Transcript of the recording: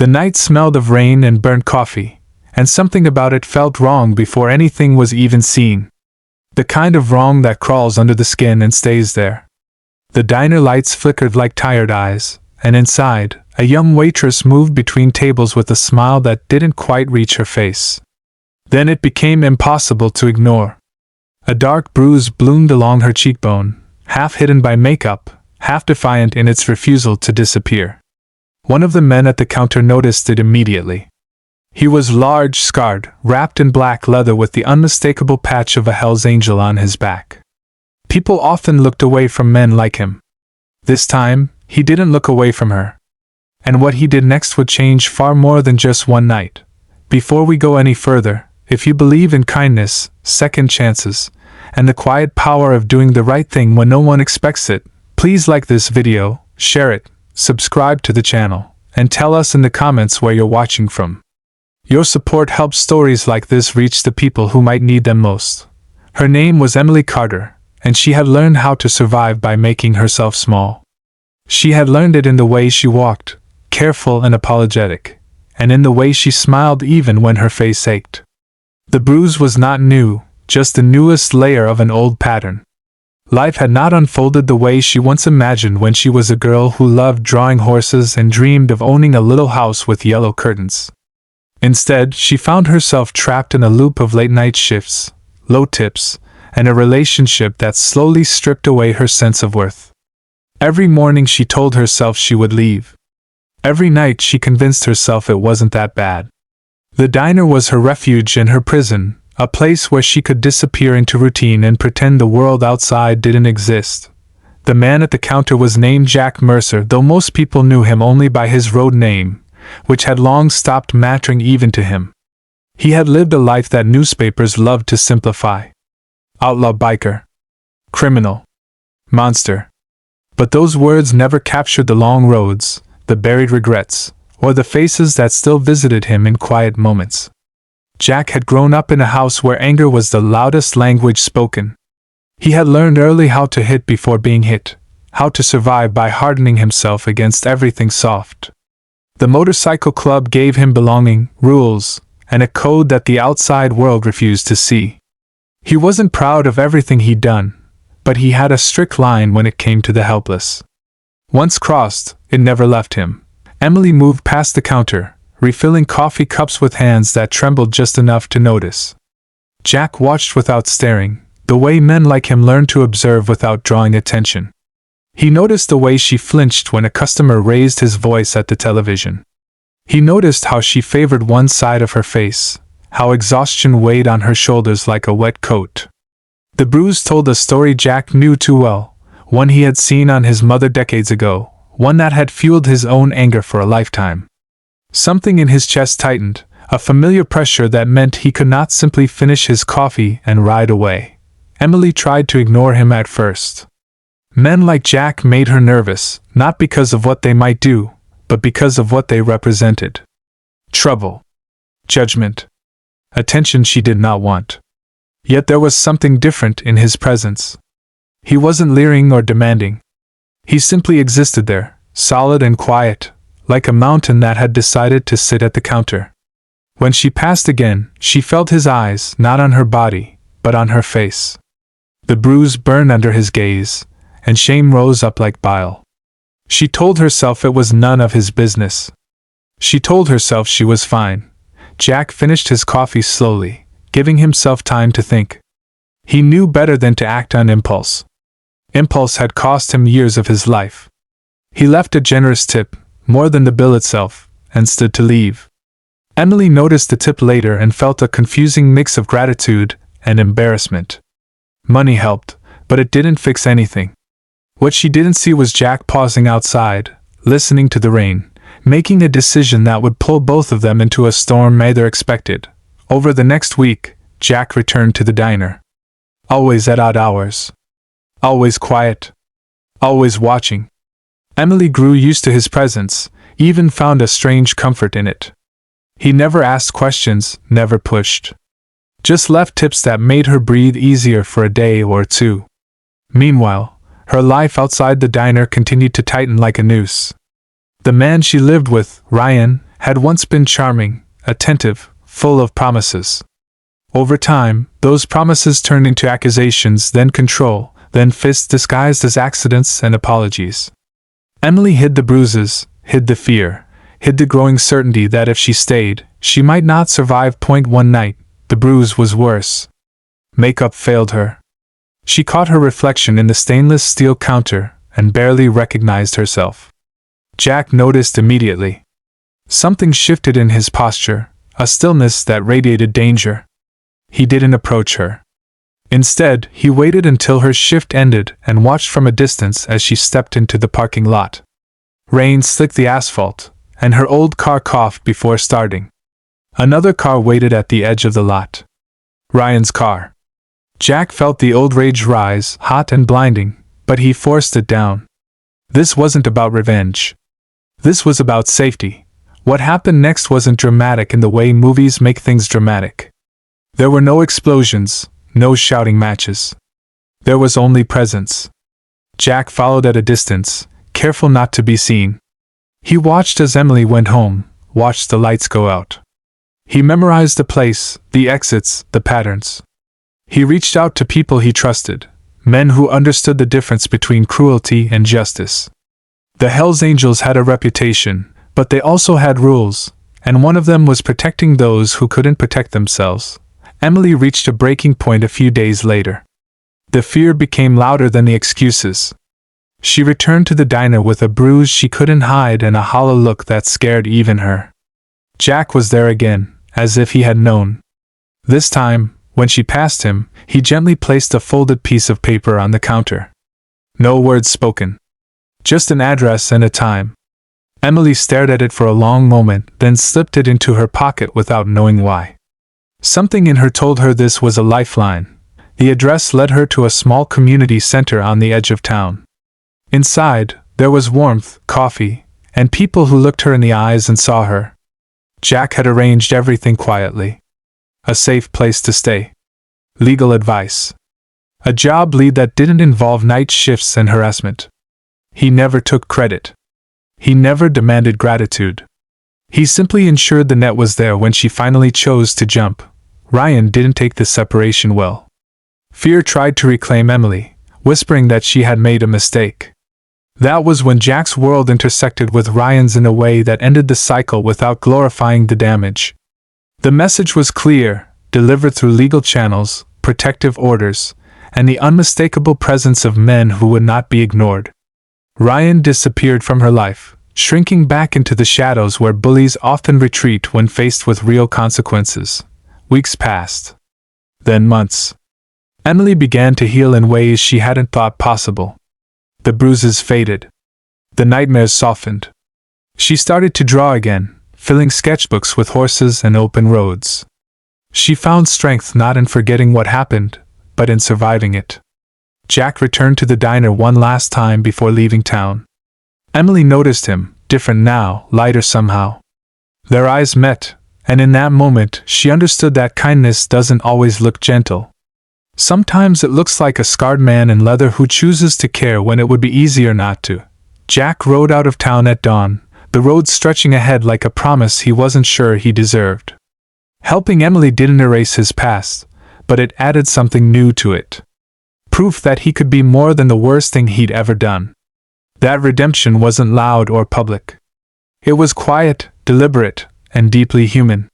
The night smelled of rain and burnt coffee, and something about it felt wrong before anything was even seen. The kind of wrong that crawls under the skin and stays there. The diner lights flickered like tired eyes, and inside, a young waitress moved between tables with a smile that didn't quite reach her face. Then it became impossible to ignore. A dark bruise bloomed along her cheekbone, half hidden by makeup, half defiant in its refusal to disappear. One of the men at the counter noticed it immediately. He was large, scarred, wrapped in black leather with the unmistakable patch of a Hell's Angel on his back. People often looked away from men like him. This time, he didn't look away from her. And what he did next would change far more than just one night. Before we go any further, if you believe in kindness, second chances, and the quiet power of doing the right thing when no one expects it, please like this video, share it, subscribe to the channel, and tell us in the comments where you're watching from. Your support helps stories like this reach the people who might need them most. Her name was Emily Carter, and she had learned how to survive by making herself small. She had learned it in the way she walked, careful and apologetic, and in the way she smiled even when her face ached. The bruise was not new, just the newest layer of an old pattern. Life had not unfolded the way she once imagined when she was a girl who loved drawing horses and dreamed of owning a little house with yellow curtains. Instead, she found herself trapped in a loop of late-night shifts, low tips, and a relationship that slowly stripped away her sense of worth. Every morning she told herself she would leave. Every night she convinced herself it wasn't that bad. The diner was her refuge and her prison, a place where she could disappear into routine and pretend the world outside didn't exist. The man at the counter was named Jack Mercer, though most people knew him only by his road name, which had long stopped mattering even to him. He had lived a life that newspapers loved to simplify. Outlaw, biker, criminal, monster. But those words never captured the long roads, the buried regrets, or the faces that still visited him in quiet moments. Jack had grown up in a house where anger was the loudest language spoken. He had learned early how to hit before being hit, how to survive by hardening himself against everything soft. The motorcycle club gave him belonging, rules, and a code that the outside world refused to see. He wasn't proud of everything he'd done, but he had a strict line when it came to the helpless. Once crossed, it never left him. Emily moved past the counter, refilling coffee cups with hands that trembled just enough to notice. Jack watched without staring, the way men like him learned to observe without drawing attention. He noticed the way she flinched when a customer raised his voice at the television. He noticed how she favored one side of her face, how exhaustion weighed on her shoulders like a wet coat. The bruise told a story Jack knew too well, one he had seen on his mother decades ago, one that had fueled his own anger for a lifetime. Something in his chest tightened, a familiar pressure that meant he could not simply finish his coffee and ride away. Emily tried to ignore him at first. Men like Jack made her nervous, not because of what they might do, but because of what they represented. Trouble. Judgment. Attention she did not want. Yet there was something different in his presence. He wasn't leering or demanding. He simply existed there, solid and quiet, like a mountain that had decided to sit at the counter. When she passed again, she felt his eyes, not on her body, but on her face. The bruise burned under his gaze, and shame rose up like bile. She told herself it was none of his business. She told herself she was fine. Jack finished his coffee slowly, giving himself time to think. He knew better than to act on impulse. Impulse had cost him years of his life. He left a generous tip, more than the bill itself, and stood to leave. Emily noticed the tip later and felt a confusing mix of gratitude and embarrassment. Money helped, but it didn't fix anything. What she didn't see was Jack pausing outside, listening to the rain, making a decision that would pull both of them into a storm neither expected. Over the next week, Jack returned to the diner. Always at odd hours. Always quiet. Always watching. Emily grew used to his presence, even found a strange comfort in it. He never asked questions, never pushed. Just left tips that made her breathe easier for a day or two. Meanwhile, her life outside the diner continued to tighten like a noose. The man she lived with, Ryan, had once been charming, attentive, full of promises. Over time, those promises turned into accusations, then control, then fists disguised as accidents and apologies. Emily hid the bruises, hid the fear, hid the growing certainty that if she stayed, she might not survive. One night, the bruise was worse. Makeup failed her. She caught her reflection in the stainless steel counter and barely recognized herself. Jack noticed immediately. Something shifted in his posture, a stillness that radiated danger. He didn't approach her. Instead, he waited until her shift ended and watched from a distance as she stepped into the parking lot. Rain slicked the asphalt, and her old car coughed before starting. Another car waited at the edge of the lot. Ryan's car. Jack felt the old rage rise, hot and blinding, but he forced it down. This wasn't about revenge. This was about safety. What happened next wasn't dramatic in the way movies make things dramatic. There were no explosions, no shouting matches. There was only presence. Jack followed at a distance, careful not to be seen. He watched as Emily went home, watched the lights go out. He memorized the place, the exits, the patterns. He reached out to people he trusted, men who understood the difference between cruelty and justice. The Hells Angels had a reputation, but they also had rules, and one of them was protecting those who couldn't protect themselves. Emily reached a breaking point a few days later. The fear became louder than the excuses. She returned to the diner with a bruise she couldn't hide and a hollow look that scared even her. Jack was there again, as if he had known. This time, when she passed him, he gently placed a folded piece of paper on the counter. No words spoken. Just an address and a time. Emily stared at it for a long moment, then slipped it into her pocket without knowing why. Something in her told her this was a lifeline. The address led her to a small community center on the edge of town. Inside, there was warmth, coffee, and people who looked her in the eyes and saw her. Jack had arranged everything quietly. A safe place to stay. Legal advice. A job lead that didn't involve night shifts and harassment. He never took credit. He never demanded gratitude. He simply ensured the net was there when she finally chose to jump. Ryan didn't take the separation well. Fear tried to reclaim Emily, whispering that she had made a mistake. That was when Jack's world intersected with Ryan's in a way that ended the cycle without glorifying the damage. The message was clear, delivered through legal channels, protective orders, and the unmistakable presence of men who would not be ignored. Ryan disappeared from her life, shrinking back into the shadows where bullies often retreat when faced with real consequences. Weeks passed. Then months. Emily began to heal in ways she hadn't thought possible. The bruises faded. The nightmares softened. She started to draw again, filling sketchbooks with horses and open roads. She found strength not in forgetting what happened, but in surviving it. Jack returned to the diner one last time before leaving town. Emily noticed him, different now, lighter somehow. Their eyes met, and in that moment she understood that kindness doesn't always look gentle. Sometimes it looks like a scarred man in leather who chooses to care when it would be easier not to. Jack rode out of town at dawn, the road stretching ahead like a promise he wasn't sure he deserved. Helping Emily didn't erase his past, but it added something new to it. Proof that he could be more than the worst thing he'd ever done. That redemption wasn't loud or public. It was quiet, deliberate, and deeply human.